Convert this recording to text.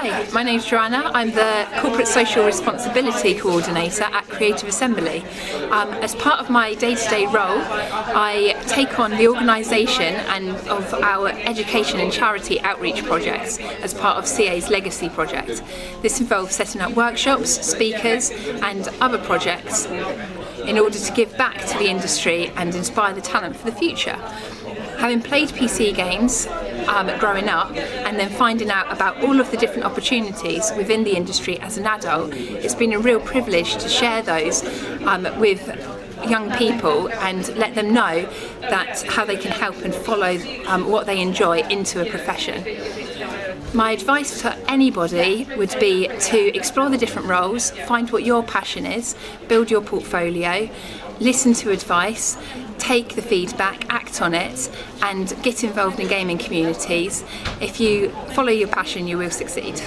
Hi, my name's Joanna. I'm the Corporate Social Responsibility Coordinator at Creative Assembly. As part of my day-to-day role, I take on the organisation of our education and charity outreach projects as part of CA's Legacy project. This involves setting up workshops, speakers and other projects in order to give back to the industry and inspire the talent for the future. Having played PC games growing up and then finding out about all of the different opportunities within the industry as an adult, it's been a real privilege to share those with young people and let them know that how they can help and follow what they enjoy into a profession. My advice to anybody would be to explore the different roles, find what your passion is, build your portfolio, listen to advice, take the feedback, act on it and get involved in gaming communities. If you follow your passion, you will succeed.